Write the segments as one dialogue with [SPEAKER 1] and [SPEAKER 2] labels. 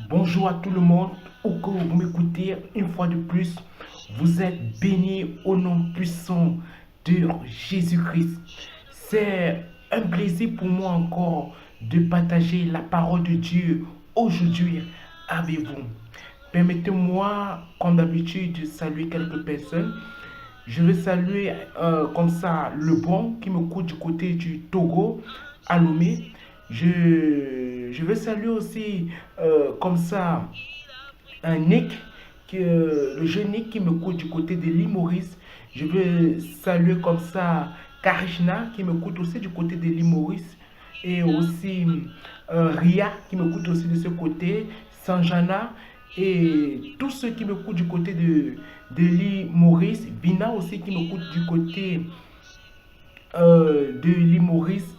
[SPEAKER 1] Bonjour à tout le monde, où que vous m'écoutez, une fois de plus, vous êtes bénis au nom puissant de Jésus-Christ. C'est un plaisir pour moi encore de partager la parole de Dieu aujourd'hui avec vous. Permettez-moi, comme d'habitude, de saluer quelques personnes. Je vais saluer comme ça le bon qui me coûte du côté du Togo, à Lomé. Je vais saluer aussi comme ça un Nick, le jeune Nick qui me coûte du côté de l'île Maurice. Je vais saluer comme ça Karishna qui me coûte aussi du côté de l'île Maurice. Et aussi Ria qui me coûte aussi de ce côté, Sanjana et tous ceux qui me coûtent du côté de l'île Maurice, Vina aussi qui me coûte du côté de l'île Maurice,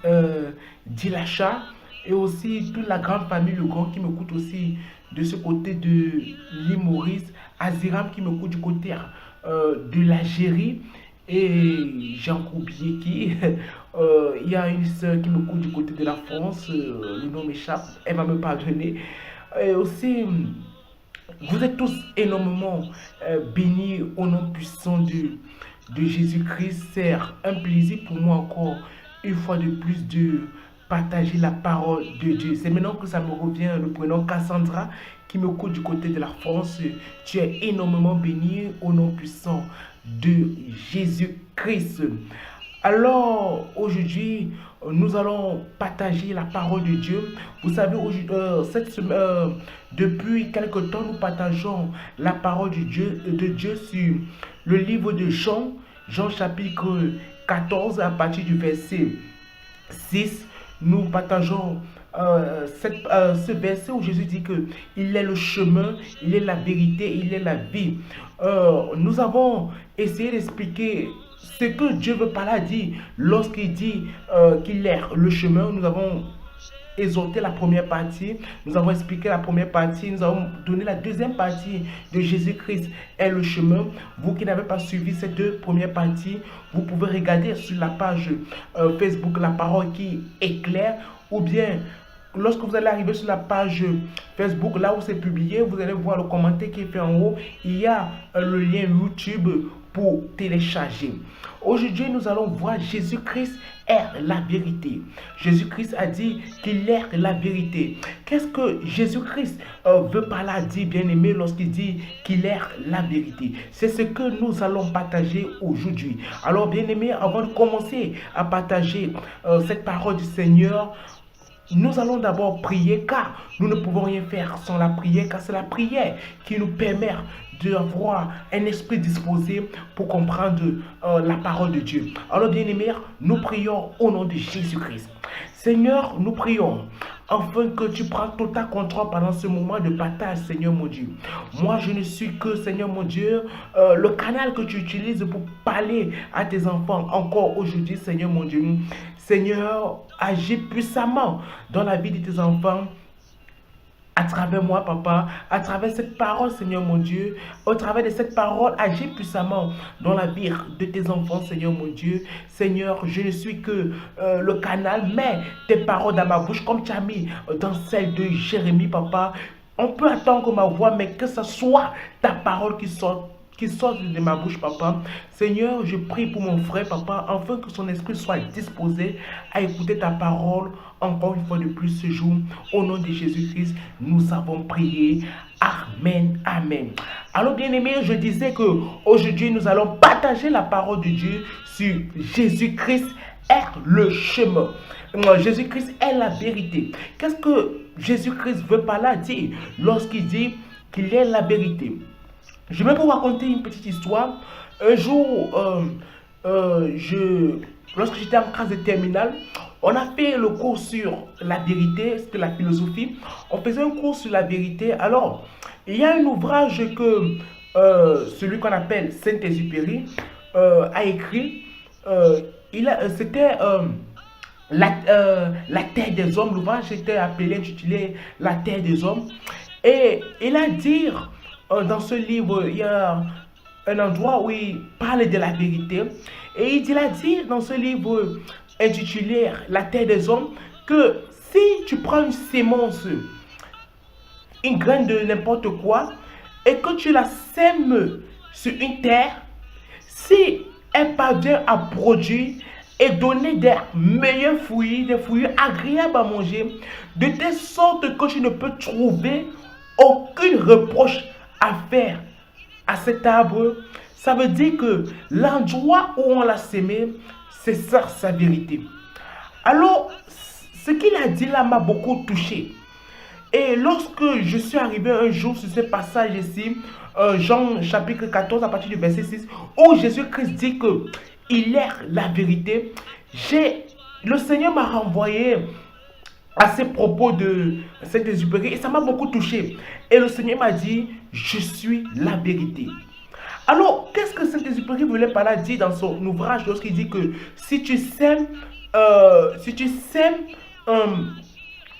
[SPEAKER 1] Dilacha, et aussi toute la grande famille Le Grand qui me coûte aussi de ce côté de l'île Maurice, Aziram qui me coûte du côté de l'Algérie, et Jean oublié qui. Il y a une soeur qui me coûte du côté de la France, le nom m'échappe, elle va me pardonner. Et aussi, vous êtes tous énormément bénis au nom puissant de Jésus-Christ. C'est un plaisir pour moi encore, une fois de plus, de partager la parole de Dieu. C'est maintenant que ça me revient, le prénom Cassandra, qui me coûte du côté de la France. Tu es énormément béni au nom puissant de Jésus-Christ. Alors, aujourd'hui, nous allons partager la parole de Dieu. Vous savez, depuis quelque temps, nous partageons la parole de Dieu sur le livre de Jean, Jean chapitre 14, à partir du verset 6. Nous partageons ce verset où Jésus dit que il est le chemin, il est la vérité, il est la vie. Nous avons essayé d'expliquer ce que Dieu veut par là dire lorsqu'il dit qu'il est le chemin. Nous avons exhorté la première partie, nous avons expliqué la première partie, nous avons donné la deuxième partie de Jésus-Christ est le chemin. Vous qui n'avez pas suivi ces deux premières parties, vous pouvez regarder sur la page Facebook La Parole qui éclaire, ou bien lorsque vous allez arriver sur la page Facebook, là où c'est publié, vous allez voir le commentaire qui est fait en haut. Il y a le lien YouTube pour télécharger. Aujourd'hui, nous allons voir Jésus-Christ est la vérité. Jésus-Christ a dit qu'il est la vérité. Qu'est-ce que Jésus-Christ veut par là dire, bien-aimé, lorsqu'il dit qu'il est la vérité? C'est ce que nous allons partager aujourd'hui. Alors, bien-aimé, avant de commencer à partager cette parole du Seigneur, nous allons d'abord prier, car nous ne pouvons rien faire sans la prière, car c'est la prière qui nous permet d'avoir un esprit disposé pour comprendre la parole de Dieu. Alors, bien-aimés, nous prions au nom de Jésus-Christ. Seigneur, nous prions afin que tu prends total contrôle pendant ce moment de partage, Seigneur mon Dieu. Moi, je ne suis que, Seigneur mon Dieu, le canal que tu utilises pour parler à tes enfants encore aujourd'hui, Seigneur mon Dieu. Seigneur, agis puissamment dans la vie de tes enfants, à travers moi, papa, à travers cette parole, Seigneur mon Dieu, au travers de cette parole, agis puissamment dans la vie de tes enfants, Seigneur mon Dieu. Seigneur, je ne suis que le canal, mais tes paroles dans ma bouche, comme tu as mis dans celle de Jérémie, papa. On peut attendre ma voix, mais que ce soit ta parole qui sortent de ma bouche, papa. Seigneur, je prie pour mon frère, papa, afin que son esprit soit disposé à écouter ta parole encore une fois de plus ce jour. Au nom de Jésus-Christ, nous avons prié. Amen, amen. Alors, bien-aimés, je disais que aujourd'hui, nous allons partager la parole de Dieu sur Jésus-Christ est le chemin. Jésus-Christ est la vérité. Qu'est-ce que Jésus-Christ veut par là dire lorsqu'il dit qu'il est la vérité? Je vais vous raconter une petite histoire. Un jour, lorsque j'étais en classe de terminale, on a fait le cours sur la vérité, c'était la philosophie. On faisait un cours sur la vérité. Alors, il y a un ouvrage que celui qu'on appelle Saint-Exupéry a écrit. C'était la terre des hommes. L'ouvrage était intitulé La terre des hommes. Et il a dit dans ce livre, il y a un endroit où il parle de la vérité. Et il a dit dans ce livre intitulé La terre des hommes que si tu prends une sémence, une graine de n'importe quoi et que tu la sèmes sur une terre, si elle parvient à produire et donner des meilleurs fruits, des fruits agréables à manger, de telle sorte que tu ne peux trouver aucun reproche à faire à cet arbre, ça veut dire que l'endroit où on l'a sémé, c'est ça sa vérité. Alors, ce qu'il a dit là m'a beaucoup touché. Et lorsque je suis arrivé un jour sur ce passage ici, Jean chapitre 14 à partir du verset 6, où Jésus-Christ dit que il est la vérité, le Seigneur m'a renvoyé à ces propos de Saint-Exupéry et ça m'a beaucoup touché. Et le Seigneur m'a dit, je suis la vérité. Alors, qu'est-ce que Saint-Exupéry voulait par là dire dans son ouvrage lorsqu'il dit que si tu sèmes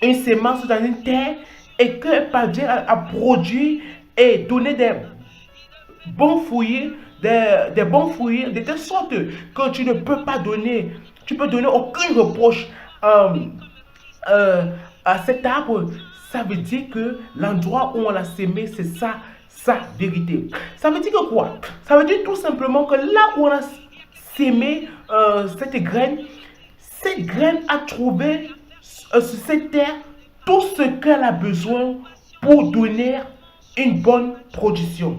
[SPEAKER 1] une sémence dans une terre et qu'elle parvient à produire et donner des bons fruits, des bons fruits, de telle sorte que tu ne peux pas donner, tu peux donner aucun reproche à cet arbre, ça veut dire que l'endroit où on l'a sémé, c'est ça, sa vérité. Ça veut dire que quoi? Ça veut dire tout simplement que là où on a sémé cette graine a trouvé sur cette terre tout ce qu'elle a besoin pour donner une bonne production.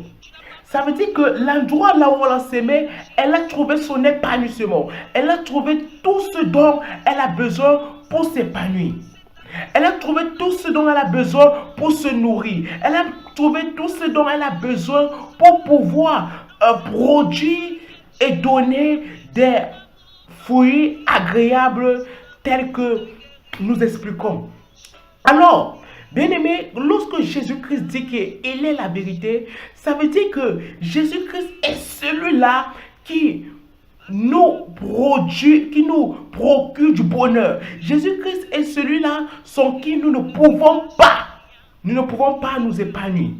[SPEAKER 1] Ça veut dire que l'endroit là où on l'a sémé, elle a trouvé son épanouissement. Elle a trouvé tout ce dont elle a besoin pour s'épanouir. Elle a trouvé tout ce dont elle a besoin pour se nourrir. Elle a trouvé tout ce dont elle a besoin pour pouvoir produire et donner des fruits agréables tels que nous expliquons. Alors, bien-aimé, lorsque Jésus-Christ dit qu'il est la vérité, ça veut dire que Jésus-Christ est celui-là qui nous procure du bonheur. Jésus-Christ est celui-là sans qui nous ne pouvons pas nous épanouir.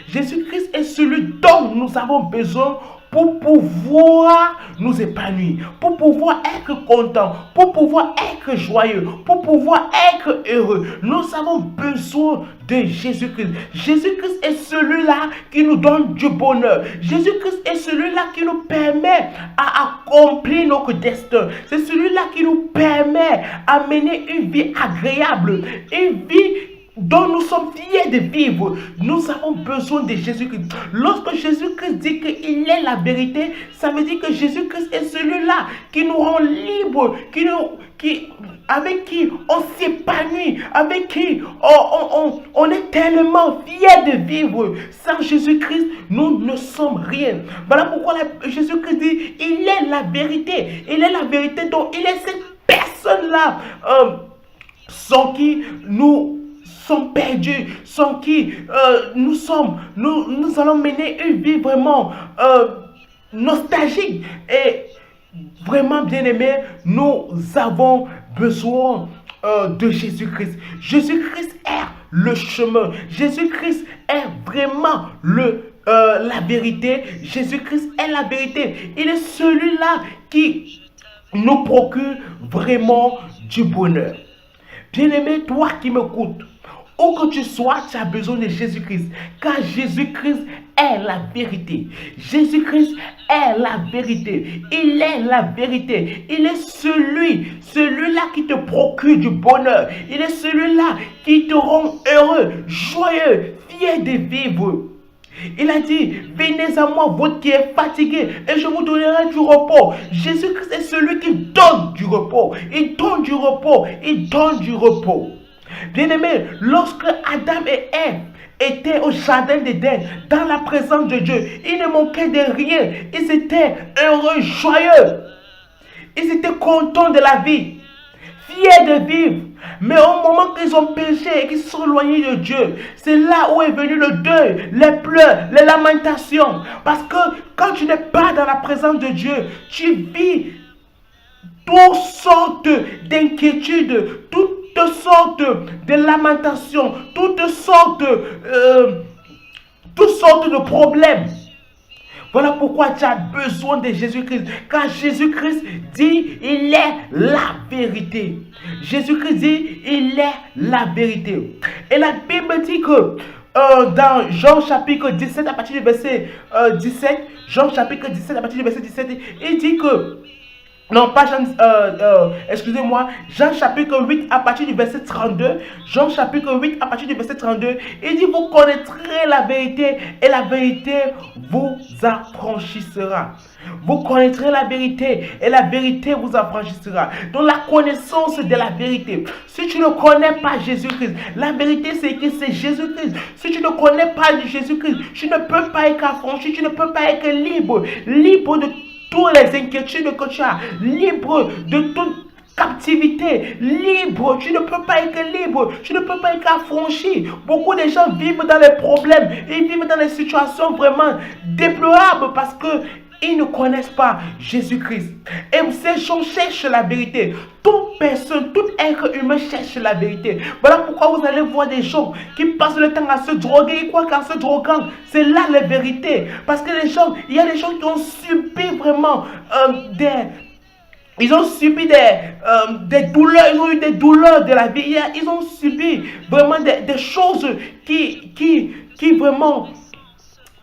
[SPEAKER 1] Jésus-Christ est celui dont nous avons besoin pour pouvoir nous épanouir, pour pouvoir être content, pour pouvoir être joyeux, pour pouvoir être heureux. Nous avons besoin de Jésus-Christ. Jésus-Christ est celui-là qui nous donne du bonheur. Jésus-Christ est celui-là qui nous permet à accomplir notre destin. C'est celui-là qui nous permet à mener une vie agréable, une vie dont nous sommes fiers de vivre. Nous avons besoin de Jésus-Christ. Lorsque Jésus-Christ dit qu'il est la vérité, ça veut dire que Jésus-Christ est celui-là qui nous rend libres, avec qui on s'épanouit, avec qui on est tellement fiers de vivre. Sans Jésus-Christ, nous ne sommes rien. Voilà pourquoi Jésus-Christ dit, il est la vérité. Il est la vérité, donc il est cette personne-là sans qui nous sommes perdus, sans qui nous allons mener une vie vraiment nostalgique et vraiment bien aimé. Nous avons besoin de Jésus-Christ. Jésus-Christ est le chemin. Jésus-Christ est vraiment la vérité. Jésus-Christ est la vérité. Il est celui-là qui nous procure vraiment du bonheur. Bien-aimé, toi qui m'écoutes, où que tu sois, tu as besoin de Jésus-Christ. Car Jésus-Christ est la vérité. Jésus-Christ est la vérité. Il est la vérité. Il est celui-là qui te procure du bonheur. Il est celui-là qui te rend heureux, joyeux, fier de vivre. Il a dit, venez à moi, vous qui êtes fatigués, et je vous donnerai du repos. Jésus-Christ est celui qui donne du repos. Il donne du repos. Il donne du repos. Bien-aimé, lorsque Adam et Ève étaient au jardin d'Éden, dans la présence de Dieu, ils ne manquaient de rien. Ils étaient heureux, joyeux. Ils étaient contents de la vie, fiers de vivre. Mais au moment qu'ils ont péché et qu'ils sont éloignés de Dieu, c'est là où est venu le deuil, les pleurs, les lamentations. Parce que quand tu n'es pas dans la présence de Dieu, tu vis toutes sortes d'inquiétudes, toutes sortes de lamentations, toutes sortes de problèmes. Voilà pourquoi tu as besoin de Jésus-Christ. Car Jésus-Christ dit, il est la vérité. Jésus-Christ dit, il est la vérité. Et la Bible dit que dans Jean chapitre 17 à partir du verset 17, Jean chapitre 17 à partir du verset 17, il dit que, non pas Jean, excusez-moi, Jean chapitre 8 à partir du verset 32, Jean chapitre 8 à partir du verset 32, il dit vous connaîtrez la vérité et la vérité vous affranchira. Vous connaîtrez la vérité et la vérité vous affranchira. Donc la connaissance de la vérité. Si tu ne connais pas Jésus-Christ, la vérité c'est que c'est Jésus-Christ. Si tu ne connais pas Jésus-Christ, tu ne peux pas être affranchi, tu ne peux pas être libre. Libre de toutes les inquiétudes que tu as. Libre de toute captivité, libre, tu ne peux pas être libre, tu ne peux pas être affranchi. Beaucoup de gens vivent dans les problèmes, ils vivent dans des situations vraiment déplorables parce que ils ne connaissent pas Jésus-Christ. Et ces gens cherchent la vérité. Toute personne, tout être humain cherche la vérité. Voilà pourquoi vous allez voir des gens qui passent le temps à se droguer. Ils croient qu'en se droguant, c'est là la vérité. Parce que les gens, il y a des gens qui ont subi vraiment ils ont subi des douleurs, ils ont eu des douleurs de la vie. Ils ont subi vraiment des choses qui vraiment...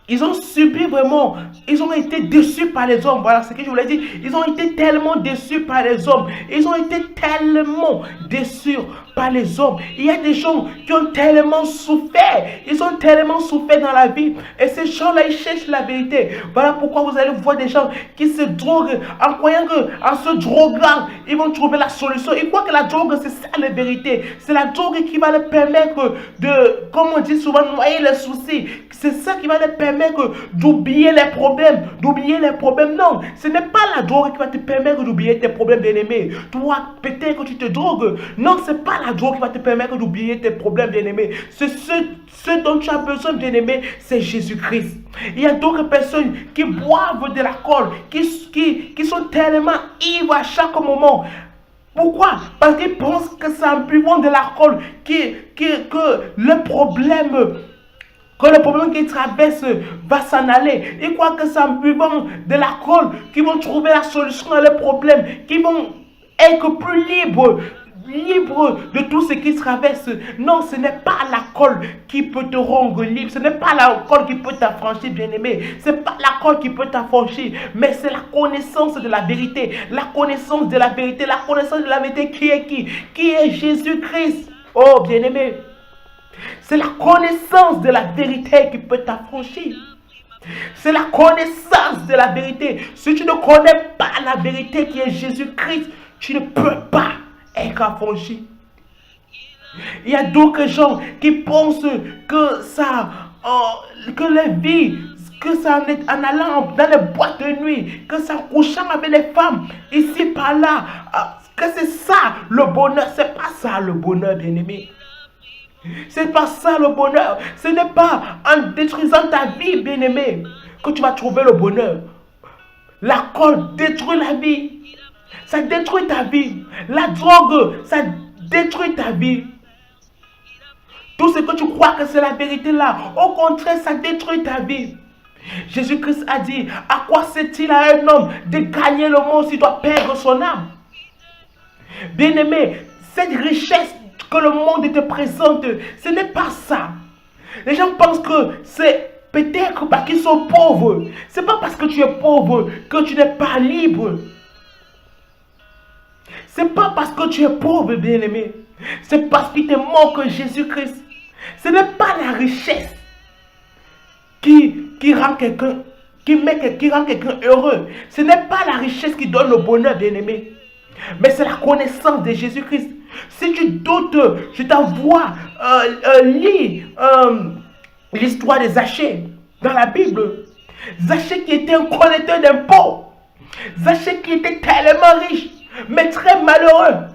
[SPEAKER 1] Ils ont subi vraiment, ils ont été déçus par les hommes. Voilà ce que je voulais dire. Ils ont été tellement déçus par les hommes. Ils ont été tellement déçus par les hommes. Il y a des gens qui ont tellement souffert. Ils ont tellement souffert dans la vie. Et ces gens-là, ils cherchent la vérité. Voilà pourquoi vous allez voir des gens qui se droguent en croyant qu'en se droguant, ils vont trouver la solution. Ils croient que la drogue, c'est ça la vérité. C'est la drogue qui va leur permettre de, comme on dit souvent, noyer les soucis. C'est ça qui va leur permettre d'oublier les problèmes. D'oublier les problèmes. Non, ce n'est pas la drogue qui va te permettre d'oublier tes problèmes, bien-aimés. Toi, peut-être que tu te drogues. Non, ce n'est pas la drogue qui va te permettre d'oublier tes problèmes, bien-aimés. C'est ce dont tu as besoin, bien-aimé, c'est Jésus-Christ. Il y a d'autres personnes qui boivent de l'alcool, qui sont tellement ivres à chaque moment. Pourquoi? Parce qu'ils pensent que c'est en buvant de l'alcool que le problème qu'ils traversent va s'en aller. Ils croient que c'est en buvant de l'alcool qu'ils vont trouver la solution à leurs problèmes, qu'ils vont être plus libres de tout ce qu'ils traversent. Non, ce n'est pas l'alcool qui peut te rendre libre. Ce n'est pas l'alcool qui peut t'affranchir, bien-aimé. Ce n'est pas l'alcool qui peut t'affranchir. Mais c'est la connaissance de la vérité. La connaissance de la vérité. La connaissance de la vérité qui est qui? Qui est Jésus-Christ. Oh, bien-aimé. C'est la connaissance de la vérité qui peut t'affranchir. C'est la connaissance de la vérité. Si tu ne connais pas la vérité qui est Jésus-Christ, tu ne peux pas être affranchi. Il y a d'autres gens qui pensent que ça, que la vie, que ça en allant dans les boîtes de nuit, que ça en couchant avec les femmes, ici par là, que c'est ça le bonheur. C'est pas ça le bonheur, bien-aimé. C'est pas ça le bonheur. Ce n'est pas en détruisant ta vie, bien-aimé, que tu vas trouver le bonheur. L'alcool détruit la vie. Ça détruit ta vie. La drogue, ça détruit ta vie. Tout ce que tu crois que c'est la vérité là, au contraire, ça détruit ta vie. Jésus-Christ a dit, à quoi sert-il à un homme de gagner le monde s'il doit perdre son âme? Bien-aimé, cette richesse que le monde te présente, ce n'est pas ça. Les gens pensent que c'est peut-être parce qu'ils sont pauvres. Ce n'est pas parce que tu es pauvre que tu n'es pas libre. Ce n'est pas parce que tu es pauvre, bien-aimé. C'est parce qu'il te manque Jésus-Christ. Ce n'est pas la richesse qui rend quelqu'un heureux. Ce n'est pas la richesse qui donne le bonheur, bien-aimé. Mais c'est la connaissance de Jésus-Christ. Si tu doutes, je t'envoie lire l'histoire de Zachée dans la Bible. Zachée qui était un collecteur d'impôts. Zachée qui était tellement riche, mais très malheureux.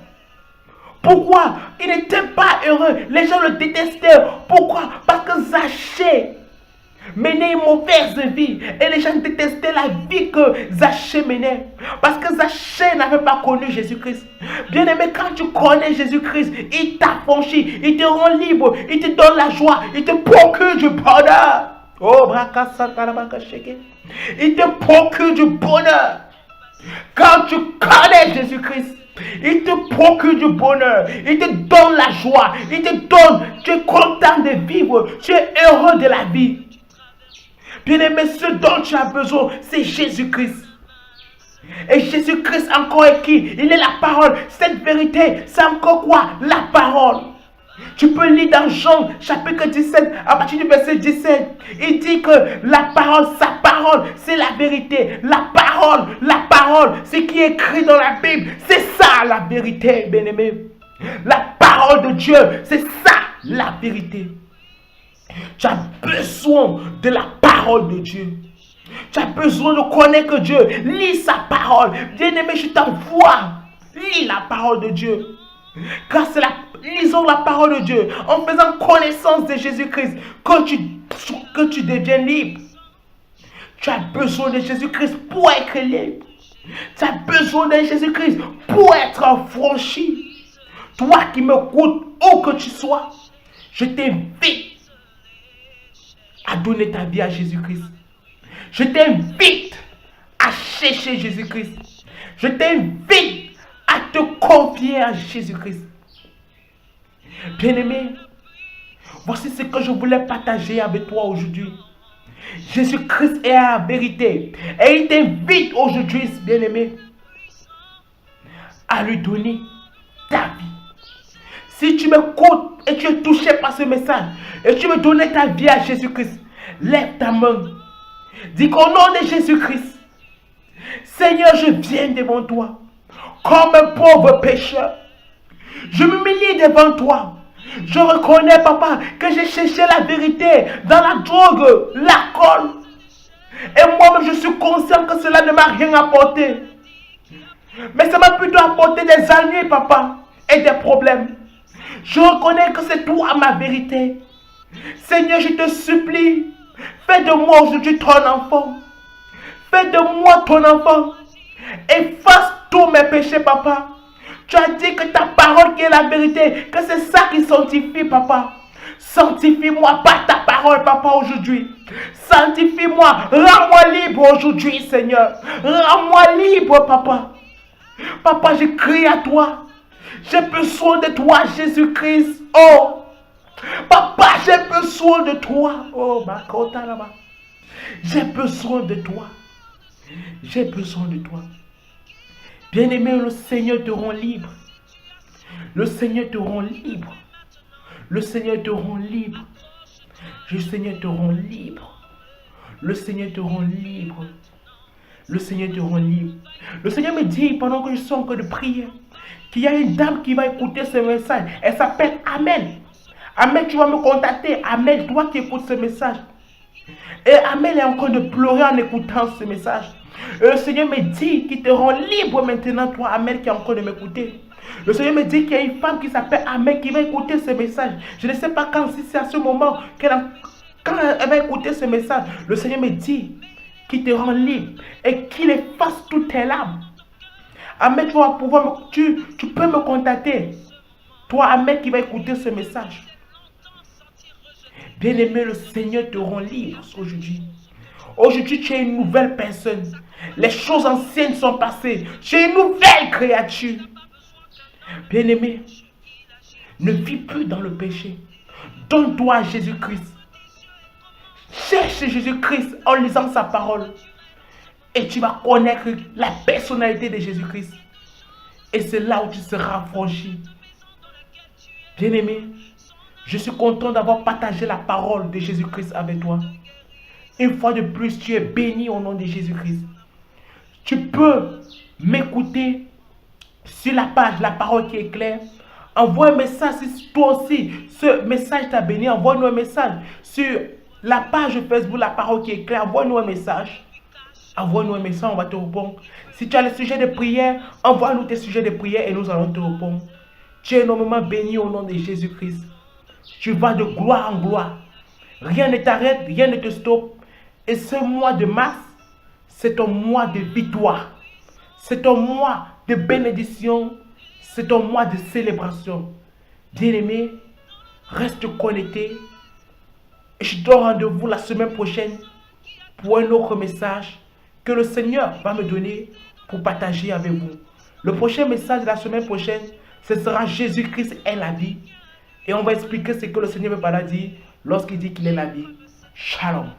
[SPEAKER 1] Pourquoi? Il n'était pas heureux. Les gens le détestaient. Pourquoi? Parce que Zachée menait une mauvaise vie. Et les gens détestaient la vie que Zachée menait. Parce que Zachée n'avait pas connu Jésus-Christ. Bien aimé, quand tu connais Jésus-Christ, il t'affranchit, il te rend libre, il te donne la joie, il te procure du bonheur. Oh, il te procure du bonheur. Quand tu connais Jésus-Christ, Il te procure du bonheur. Il te donne la joie. Il te donne. Tu es content de vivre. Tu es heureux de la vie. Bien-aimé, ce dont tu as besoin, c'est Jésus-Christ. Et Jésus-Christ encore est qui? Il est la parole. Cette vérité, c'est encore quoi? La parole. Tu peux lire dans Jean chapitre 17 à partir du verset 17. Il dit que la parole, sa parole, c'est la vérité. La parole, ce qui est écrit dans la Bible, c'est ça la vérité, bien-aimé. La parole de Dieu, c'est ça la vérité. Tu as besoin de la parole de Dieu. Tu as besoin de connaître Dieu. Lis sa parole. Bien-aimé, je t'envoie. Lis la parole de Dieu. Car c'est lisons la parole de Dieu en faisant connaissance de Jésus-Christ que tu deviens libre. Tu as besoin de Jésus-Christ pour être libre. Tu as besoin de Jésus-Christ pour être affranchi. Toi qui m'écoutes, où que tu sois, je t'invite à donner ta vie à Jésus-Christ. Je t'invite à chercher Jésus-Christ. Je t'invite à te confier à Jésus-Christ. Bien-aimé, voici ce que je voulais partager avec toi aujourd'hui. Jésus-Christ est la vérité. Et il t'invite aujourd'hui, bien-aimé, à lui donner ta vie. Si tu m'écoutes et tu es touché par ce message, et tu veux donner ta vie à Jésus-Christ, lève ta main. Dis qu'au nom de Jésus-Christ, Seigneur, je viens devant toi comme un pauvre pécheur. Je m'humilie devant toi. Je reconnais, papa, que j'ai cherché la vérité dans la drogue, l'alcool. Et moi-même, je suis conscient que cela ne m'a rien apporté. Mais ça m'a plutôt apporté des ennuis, papa, et des problèmes. Je reconnais que c'est toi ma vérité. Seigneur, je te supplie, fais de moi aujourd'hui ton enfant. Fais de moi ton enfant. Efface tous mes péchés, papa. Tu as dit que ta parole qui est la vérité, que c'est ça qui sanctifie, papa. Sanctifie-moi par ta parole, papa, aujourd'hui. Sanctifie-moi. Rends-moi libre aujourd'hui, Seigneur. Rends-moi libre, papa. Papa, je crie à toi. J'ai besoin de toi, Jésus-Christ. Oh, papa, j'ai besoin de toi. Oh, ma kota là-bas. J'ai besoin de toi. J'ai besoin de toi. Bien-aimé, le Seigneur te rend libre. Le Seigneur te rend libre. Le Seigneur te rend libre. Le Seigneur te rend libre. Le Seigneur te rend libre. Le Seigneur te rend libre. Le Seigneur me dit, pendant que je suis en train de prier, qu'il y a une dame qui va écouter ce message. Elle s'appelle Amel. Amel, tu vas me contacter. Amel, toi qui écoutes ce message. Et Amel est en train de pleurer en écoutant ce message. Et le Seigneur me dit qu'il te rend libre maintenant, toi, Amel, qui est en train de m'écouter. Le Seigneur me dit qu'il y a une femme qui s'appelle Amel qui va écouter ce message. Je ne sais pas quand, si c'est à ce moment, quand elle va écouter ce message. Le Seigneur me dit qu'il te rend libre et qu'il efface toutes tes larmes. Amel, tu vas pouvoir, tu peux me contacter. Toi, Amel, qui va écouter ce message. Bien-aimé, le Seigneur te rend libre aujourd'hui. Aujourd'hui, tu es une nouvelle personne. Les choses anciennes sont passées. Tu es une nouvelle créature. Bien-aimé, ne vis plus dans le péché. Donne-toi à Jésus-Christ. Cherche Jésus-Christ en lisant sa parole. Et tu vas connaître la personnalité de Jésus-Christ. Et c'est là où tu seras affranchi. Bien-aimé, je suis content d'avoir partagé la parole de Jésus-Christ avec toi. Une fois de plus, tu es béni au nom de Jésus-Christ. Tu peux m'écouter sur la page La Parole qui est claire. Envoie un message si toi aussi ce message t'a béni. Envoie-nous un message sur la page Facebook La Parole qui est claire. Envoie-nous un message. Envoie-nous un message, on va te répondre. Si tu as les sujets de prière, envoie-nous tes sujets de prière et nous allons te répondre. Tu es énormément béni au nom de Jésus-Christ. Tu vas de gloire en gloire. Rien ne t'arrête, rien ne te stoppe. Et ce mois de mars, c'est un mois de victoire. C'est un mois de bénédiction. C'est un mois de célébration. Bien-aimé, reste connecté. Et je te donne rendez-vous la semaine prochaine pour un autre message que le Seigneur va me donner pour partager avec vous. Le prochain message de la semaine prochaine, ce sera Jésus-Christ est la vie. Et on va expliquer ce que le Seigneur veut par là dire lorsqu'il dit qu'il est la vie. Shalom.